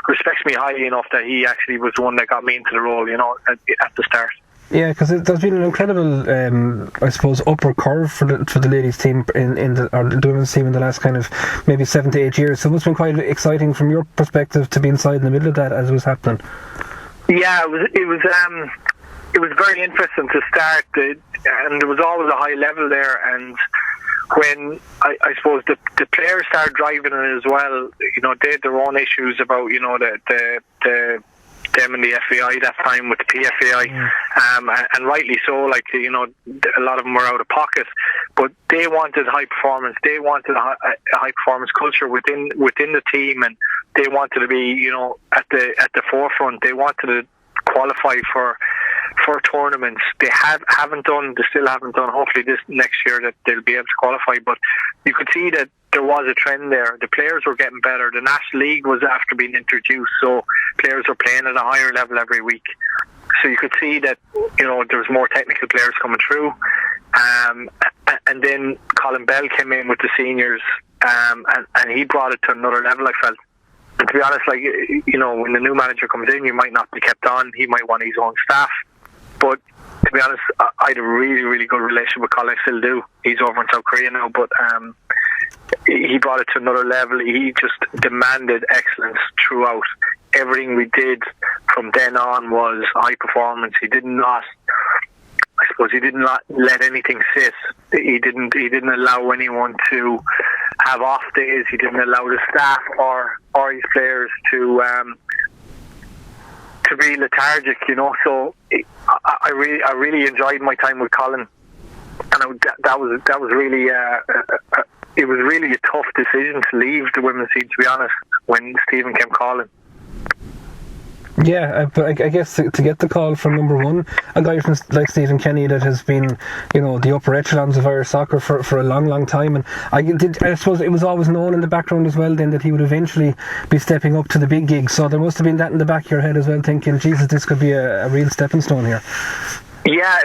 respects me highly enough that he actually was the one that got me into the role, at the start. Yeah, because there's been an incredible, I suppose, upward curve for the ladies' team or the women's team in the last kind of maybe 7 to 8 years. So it must have been quite exciting from your perspective to be inside in the middle of that as it was happening. Yeah, it was very interesting to start, and there was always a high level there. And when I suppose the players started driving it as well, they had their own issues about them and the FAI that time with the PFAI, and rightly so. A lot of them were out of pocket, but they wanted high performance. They wanted a high performance culture within the team, and they wanted to be at the forefront. They wanted to qualify for tournaments. They still haven't done. Hopefully this next year that they'll be able to qualify. But you could see that there was a trend there. The players were getting better. The National League was after being introduced, so players were playing at a higher level every week. So you could see that there was more technical players coming through. And then Colin Bell came in with the seniors, and he brought it to another level, I felt. And to be honest, when the new manager comes in, you might not be kept on. He might want his own staff. But to be honest, I had a really, really good relationship with Colin. I still do. He's over in South Korea now, but he brought it to another level. He just demanded excellence throughout. Everything we did from then on was high performance. He did not let anything sit. He didn't allow anyone to have off days. He didn't allow the staff or his players to be lethargic, So I really enjoyed my time with Colin, and that was really it was really a tough decision to leave the women's team, to be honest, when Stephen came calling. Yeah, but I guess to get the call from number one, a guy from like Stephen Kenny that has been, the upper echelons of Irish soccer for a long, long time, and I suppose it was always known in the background as well then that he would eventually be stepping up to the big gigs. So there must have been that in the back of your head as well, thinking, Jesus, this could be a real stepping stone here. Yeah,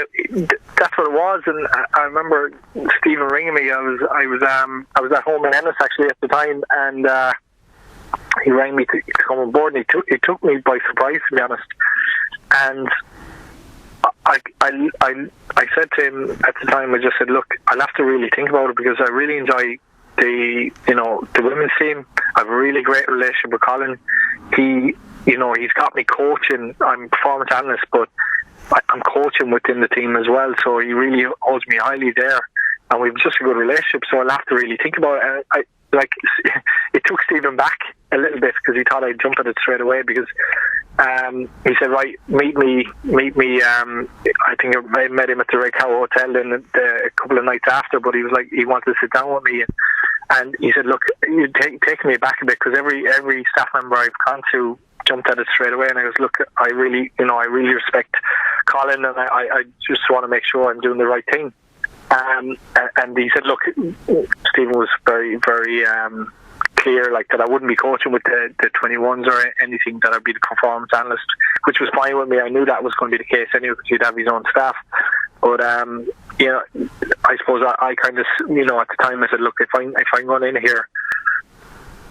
that's what it was, and I remember Stephen ringing me. I was at home in Ennis actually at the time, and he rang me to come on board, and he took me by surprise, to be honest. And I said to him at the time, I just said, look, I'll have to really think about it, because I really enjoy the women's team. I have a really great relationship with Colin. He's got me coaching. I'm a performance analyst, but I'm coaching within the team as well, so he really holds me highly there, and we've just a good relationship. So I'll have to really think about it. It took Stephen back a little bit, because he thought I'd jump at it straight away, because he said, right, meet me. I think I met him at the Red Cow Hotel then a couple of nights after, but he was like, he wanted to sit down with me, and he said, look, you're taking me back a bit, because every staff member I've gone to jumped at it straight away, and I goes, look, I really respect Colin, and I just want to make sure I'm doing the right thing. And he said, look, Stephen was very, very clear, like, that I wouldn't be coaching with the 21s or anything, that I'd be the performance analyst, which was fine with me. I knew that was going to be the case anyway, because he'd have his own staff. But you know, I suppose I kind of, you know, at the time I said, look, if I'm going in here,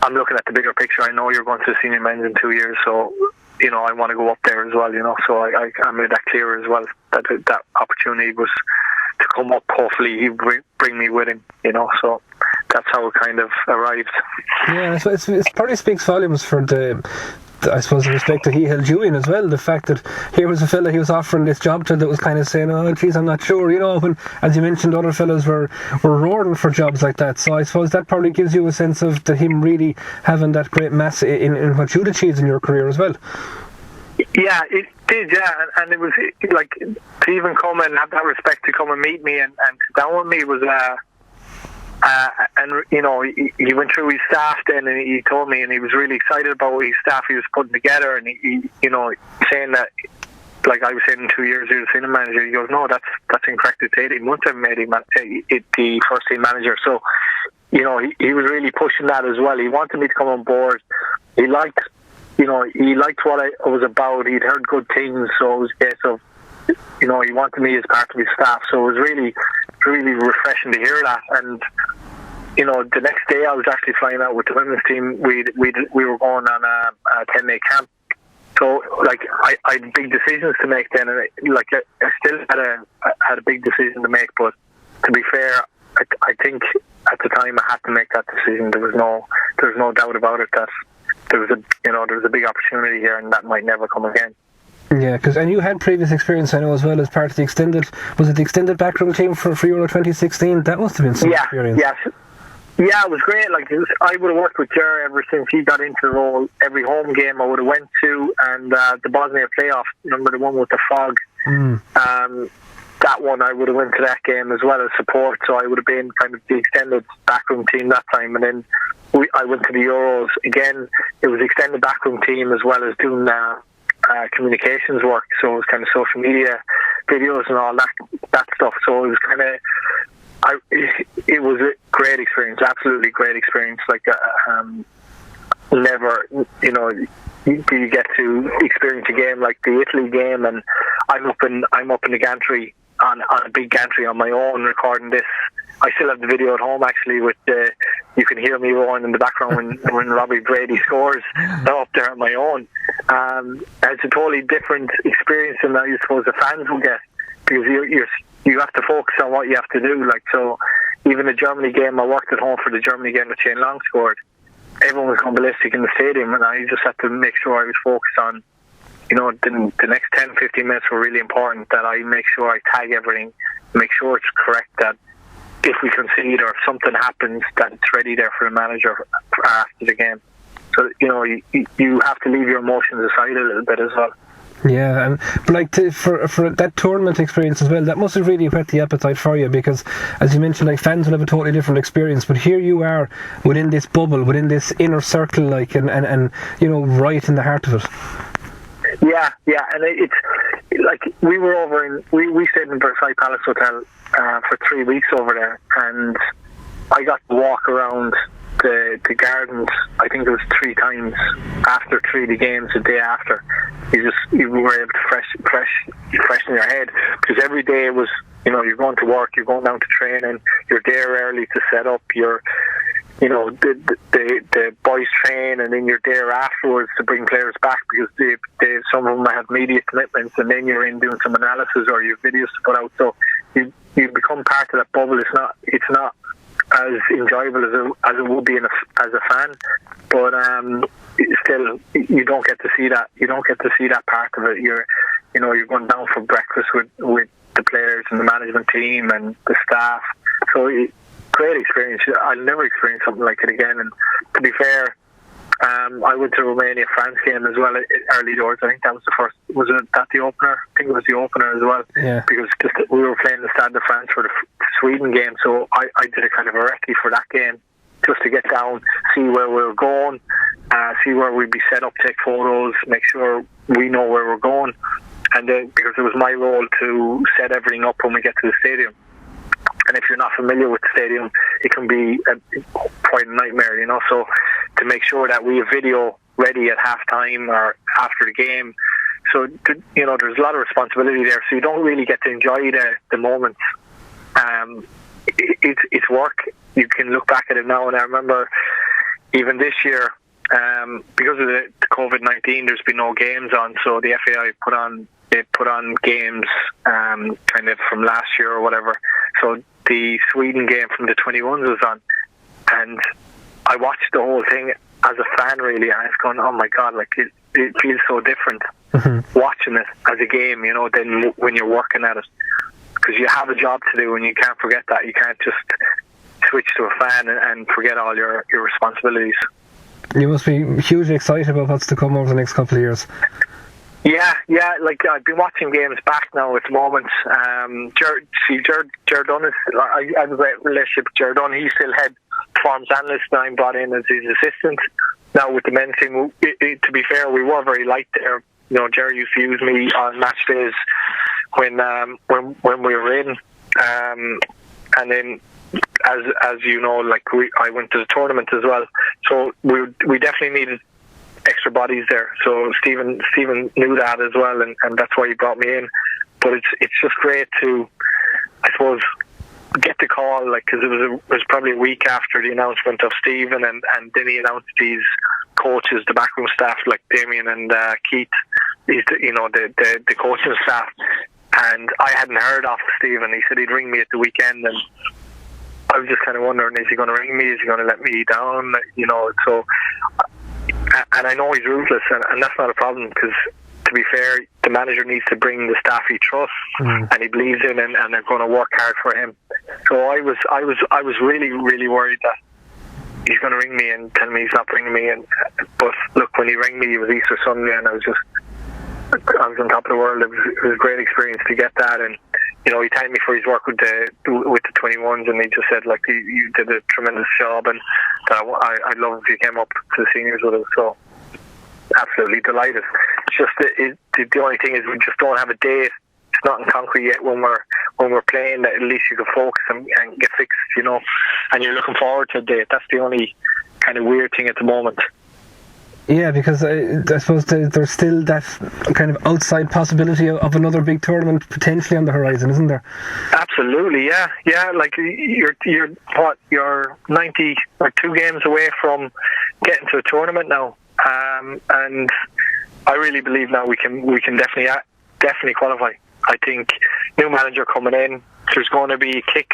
I'm looking at the bigger picture. I know you're going to the senior men's in 2 years, so, you know, I want to go up there as well, you know. So I made that clear as well, that opportunity was to come up. Hopefully he'd bring me with him, you know. So that's how it kind of arrived. Yeah, so it probably speaks volumes for I suppose the respect that he held you in as well. The fact that here was a fella he was offering this job to that was kind of saying, oh geez, I'm not sure, you know, when, as you mentioned, other fellas were roaring for jobs like that. So I suppose that probably gives you a sense of him really having that great mass in what you'd achieved in your career as well. Yeah, it did, yeah, and it was like, to even come and have that respect to come and meet me and sit down with me was and you know, he went through his staff then, and he told me, and he was really excited about his staff he was putting together, and he you know, saying that, like I was saying, in 2 years he was senior manager. He goes, no, that's incorrect. It's 18 months I've made him the first team manager. So, you know, he was really pushing that as well. He wanted me to come on board. He liked what I was about. He'd heard good things, so it was a case of, you know, he wanted me as part of his staff. So it was really, really refreshing to hear that. And, you know, the next day I was actually flying out with the women's team. We were going on a 10-day camp. So, like, I had big decisions to make then, and I still had a big decision to make. But to be fair, I think at the time I had to make that decision. There was no doubt about it that there was a big opportunity here, and that might never come again. Yeah, and you had previous experience, I know, as well, as part of the extended backroom team for Euro 2016. That must have been some experience. Yes. Yeah, it was great. Like, I would have worked with Ger ever since he got into the role. Every home game I would have went to, and the Bosnia playoff, remember the one with the fog? That one, I would have went to that game as well as support. So I would have been kind of the extended backroom team that time, and then I went to the Euros again. It was extended backroom team as well as doing communications work. So it was kind of social media videos and all that stuff. So it was kind of. It was a great experience, absolutely great experience. Like, never, you know, do you get to experience a game like the Italy game, and I'm up in the gantry on a big gantry on my own recording this. I still have the video at home actually. With you can hear me roaring in the background when Robbie Brady scores. I'm up there on my own. It's a totally different experience than I suppose the fans will get, because you have to focus on what you have to do. Like, so even the Germany game, I worked at home for the Germany game that Shane Long scored. Everyone was going ballistic in the stadium, and I just had to make sure I was focused on, you know, the next 10-15 minutes were really important, that I make sure I tag everything, make sure it's correct, that if we concede or if something happens, that it's ready there for the manager after the game. So, you know, you have to leave your emotions aside a little bit as well. Yeah, but like for that tournament experience as well, that must have really whet the appetite for you, because as you mentioned, like, fans will have a totally different experience, but here you are within this bubble, within this inner circle, like, and you know, right in the heart of it. Yeah, and it's like we were over we stayed in Versailles Palace Hotel for 3 weeks over there, and I got to walk around the gardens, I think it was 3 times after 3 of the games the day after. You were able to freshen your head, because every day it was, you know, you're going to work, you're going down to training, you're there early to set up, you know, the boys train, and then you're there afterwards to bring players back, because they some of them have media commitments, and then you're in doing some analysis or you have videos to put out. So you become part of that bubble. It's not as enjoyable as it would be as a fan, but still you don't get to see that. You don't get to see that part of it. You're going down for breakfast with the players and the management team and the staff. So great experience. I'll never experience something like it again. And to be fair, I went to the Romania-France game as well early doors. I think that was the first. Was that the opener? I think it was the opener as well. Yeah. Because we were playing the Stade de France for the Sweden game, so I did a kind of a recce for that game just to get down, see where we're going, see where we'd be set up, take photos, make sure we know where we're going. And then, because it was my role to set everything up when we get to the stadium. And if you're not familiar with the stadium, it can be quite a nightmare, So to make sure that we have video ready at half-time or after the game. So, there's a lot of responsibility there. So you don't really get to enjoy the moments. It's work. You can look back at it now, and I remember even this year, because of the COVID-19, there's been no games on. So the FAI put on games kind of from last year or whatever. So the Sweden game from the 21s was on, and I watched the whole thing as a fan, really, and I was going, oh my God, like it feels so different watching it as a game, than when you're working at it, because you have a job to do, and you can't forget that. You can't just switch to a fan and forget all your responsibilities. You must be hugely excited about what's to come over the next couple of years. Yeah, like I've been watching games back now at the moment. Ger Dunn I have a great relationship with Ger Dunn. He's still head performance analyst, and I'm brought in as his assistant. Now with the men's team, to be fair, we were very light there. Ger used to use me on match days when we were in, and then as you know, like I went to the tournament as well. So we definitely needed extra bodies there. So Stephen knew that as well, and that's why he brought me in. But it's just great to, I suppose, get the call, like, because it was probably a week after the announcement of Stephen, and then he announced these coaches, the backroom staff, like Damien and Keith, the coaching staff. And I hadn't heard of Stephen. He said he'd ring me at the weekend, and I was just kind of wondering, is he going to ring me? Is he going to let me down? So, and I know he's ruthless, and that's not a problem, because to be fair, the manager needs to bring the staff he trusts and he believes in, and they're going to work hard for him. So I was really, really worried that he's going to ring me and tell me he's not bringing me. But look, when he rang me, it was Easter Sunday, and I was on top of the world. It was a great experience to get that, and he thanked me for his work with the 21s, and he just said, like, you did a tremendous job, and I'd love if you came up to the seniors with us. So absolutely delighted. It's just the only thing is we just don't have a date. It's not in concrete yet when we're playing, that at least you can focus and get fixed, and you're looking forward to a date. That's the only kind of weird thing at the moment. Yeah, because I suppose there's still that kind of outside possibility of another big tournament potentially on the horizon, isn't there? Absolutely, yeah. Like you're 90 or 2 games away from getting to a tournament now, and I really believe now we can definitely qualify. I think new manager coming in, there's going to be a kick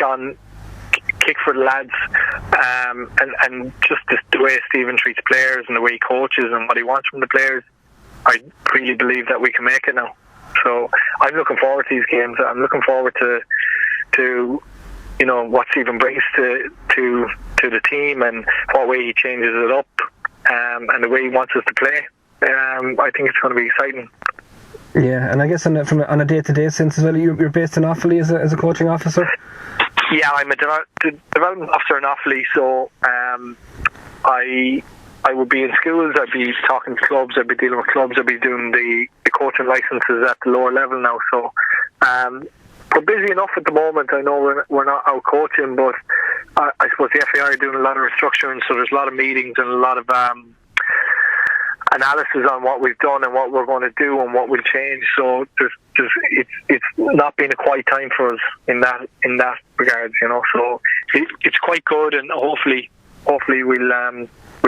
for the lads, and just the way Stephen treats players and the way he coaches and what he wants from the players, I really believe that we can make it now. So I'm looking forward to these games. I'm looking forward to what Stephen brings to the team, and what way he changes it up, and the way he wants us to play. I think it's going to be exciting. Yeah, and I guess on a day-to-day sense as well, you're based in Offaly as a coaching officer? Yeah, I'm a development officer in Offaly, so I would be in schools, I'd be talking to clubs, I'd be dealing with clubs, I'd be doing the coaching licenses at the lower level now. So we're busy enough at the moment. I know we're not out coaching, but I suppose the FAI are doing a lot of restructuring, so there's a lot of meetings and a lot of analysis on what we've done and what we're going to do and what will change. So it's not been a quiet time for us in that regard, So it's quite good, and hopefully we'll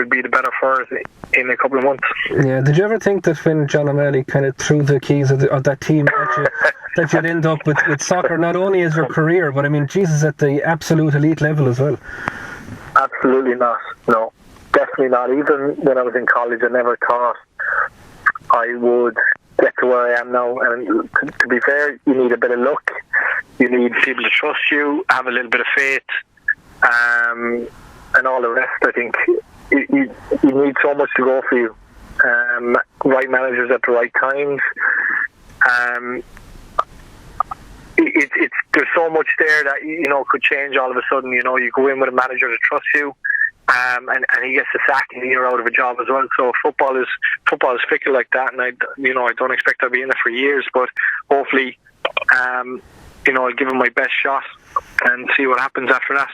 be the better for us in a couple of months. Yeah. Did you ever think that when John O'Malley kind of threw the keys of that team that you'd end up with soccer not only as your career, but I mean, Jesus, at the absolute elite level as well? Absolutely not. No. Definitely not. Even when I was in college, I never thought I would get to where I am now. And to be fair, you need a bit of luck. You need people to trust you, have a little bit of faith, and all the rest. I think you need so much to go for you. Right managers at the right times. There's so much there that could change all of a sudden. You go in with a manager that trusts you. and he gets the sack and you're out of a job as well. So football is fickle like that, and I don't expect I'll be in it for years, but hopefully, I'll give him my best shot and see what happens after that.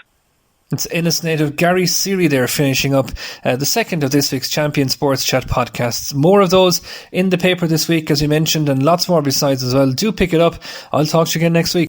It's Ennis native Gary Seary there finishing up the second of this week's Champion Sports Chat podcasts. More of those in the paper this week, as we mentioned, and lots more besides as well. Do pick it up. I'll talk to you again next week.